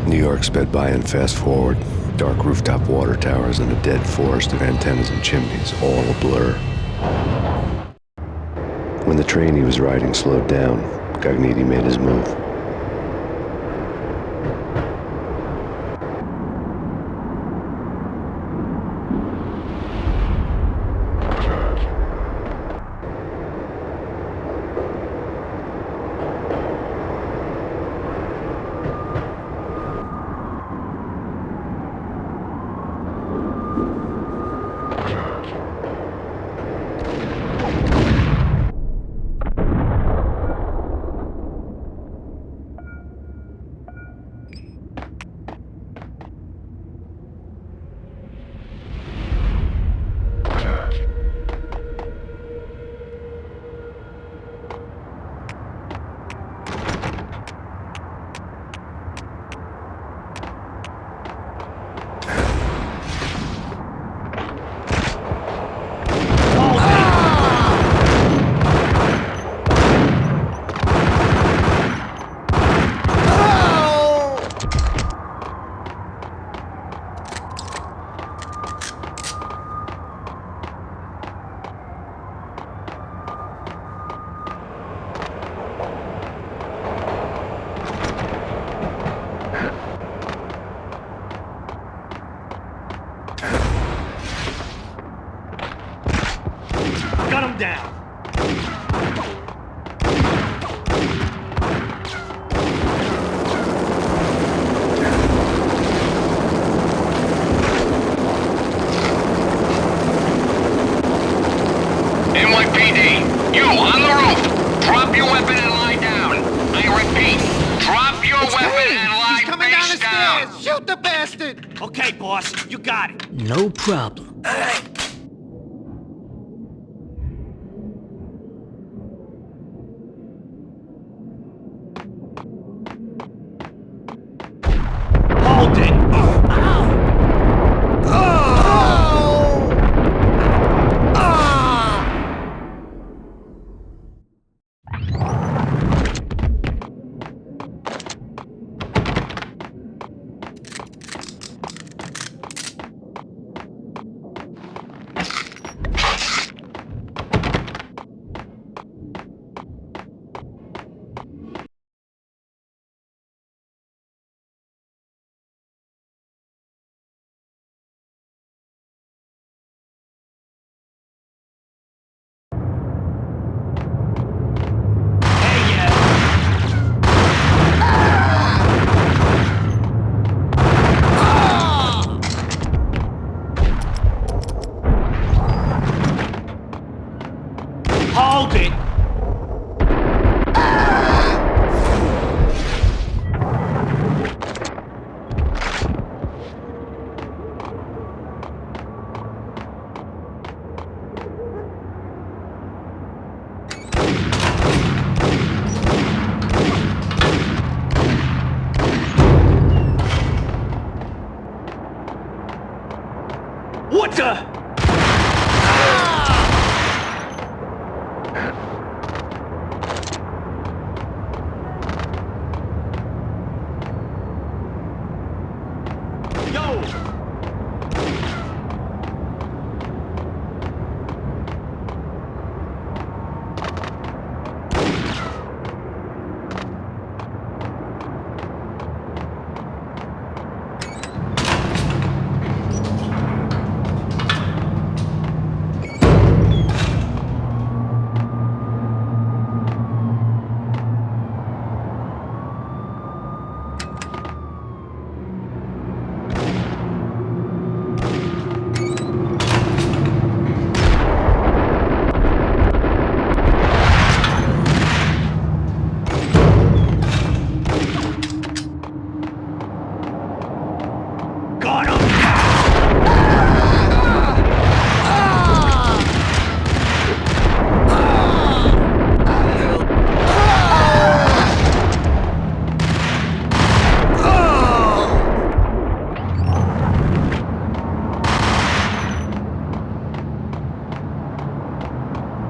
New York sped by in fast forward. Dark rooftop water towers and a dead forest of antennas and chimneys, all a blur. When the train he was riding slowed down, Gagniti made his move. Gun him down! NYPD, you on the roof! Drop your weapon and lie down! I repeat, drop your weapon and lie face down! Shoot the bastard! Okay, boss, you got it. No problem. Hold it!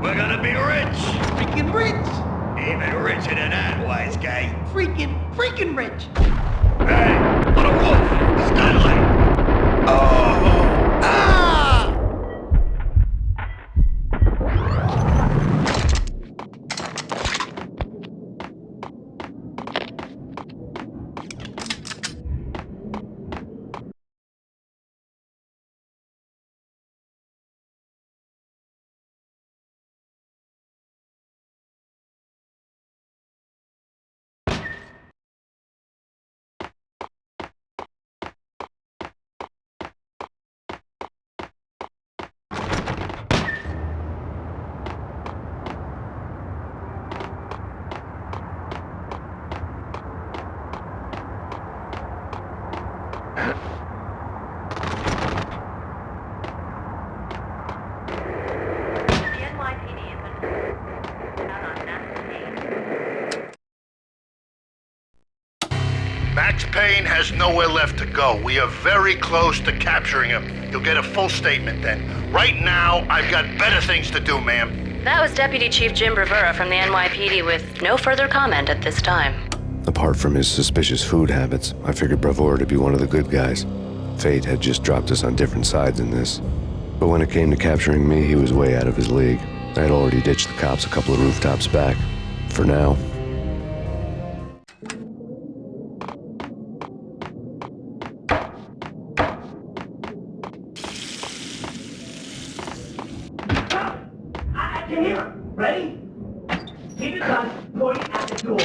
We're gonna be rich! Freaking rich! Even richer than that, wise guy. Freaking rich! Hey, on a wolf! Stanley! Oh! Max Payne has nowhere left to go. We are very close to capturing him. You'll get a full statement then. Right now, I've got better things to do, ma'am. That was Deputy Chief Jim Rivera from the NYPD with no further comment at this time. Apart from his suspicious food habits, I figured Bravura to be one of the good guys. Fate had just dropped us on different sides in this. But when it came to capturing me, he was way out of his league. I had already ditched the cops a couple of rooftops back. For now. I can hear him. Ready? Keep your gun pointing at the door.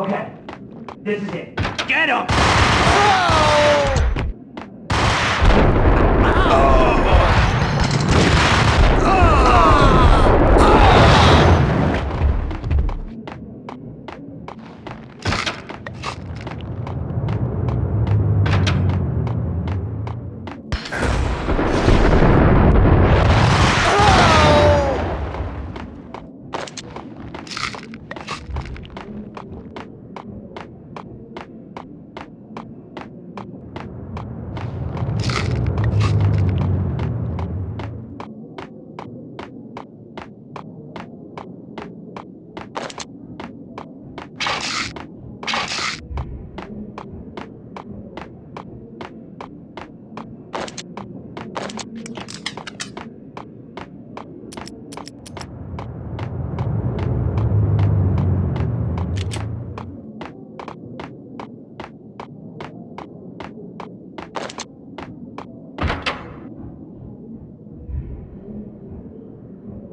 Okay. This is it. Get him!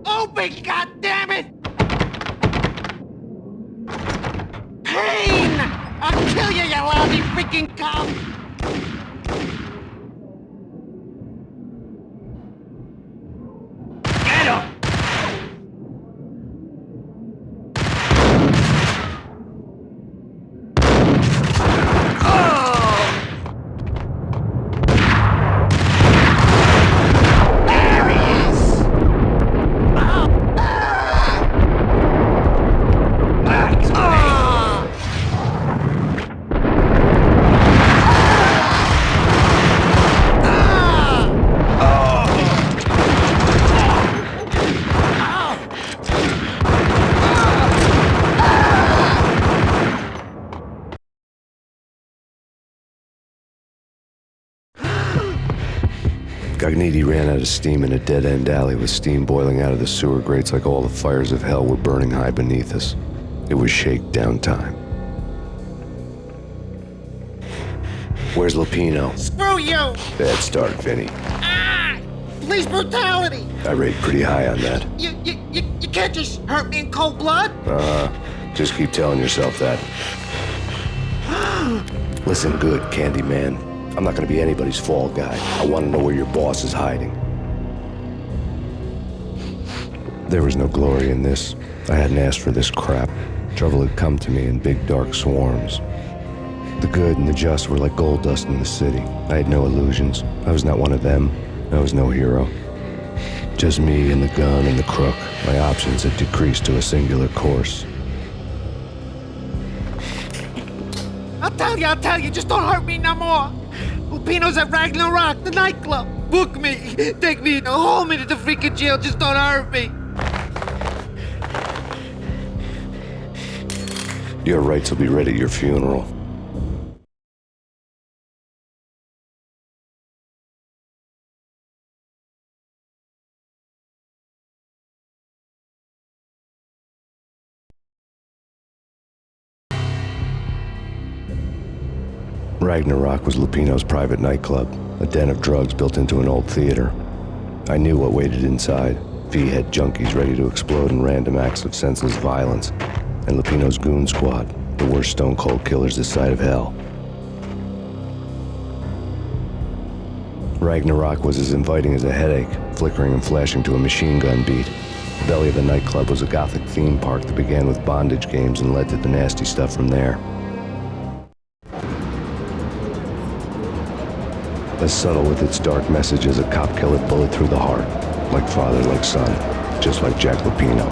Open, goddammit! Payne! I'll kill you, you lousy freaking cop! Get him! Gognitti ran out of steam in a dead-end alley with steam boiling out of the sewer grates like all the fires of hell were burning high beneath us. It was shakedown time. Where's Lupino? Screw you! Bad start, Vinny. Police brutality! I rate pretty high on that. You can't just hurt me in cold blood? Just keep telling yourself that. Listen good, Candyman. I'm not gonna be anybody's fall guy. I want to know where your boss is hiding. There was no glory in this. I hadn't asked for this crap. Trouble had come to me in big dark swarms. The good and the just were like gold dust in the city. I had no illusions. I was not one of them. I was no hero. Just me and the gun and the crook. My options had decreased to a singular course. I'll tell you, just don't hurt me no more. Lupino's at Ragnarok, the nightclub. Book me, take me, hold me to the freaking jail, just don't hurt me. Your rights will be read at your funeral. Ragnarok was Lupino's private nightclub, a den of drugs built into an old theater. I knew what waited inside. V-head junkies ready to explode in random acts of senseless violence, and Lupino's goon squad, the worst stone-cold killers this side of hell. Ragnarok was as inviting as a headache, flickering and flashing to a machine gun beat. The belly of the nightclub was a gothic theme park that began with bondage games and led to the nasty stuff from there. As subtle with its dark message as a cop killer bullet through the heart. Like father, like son. Just like Jack Lupino.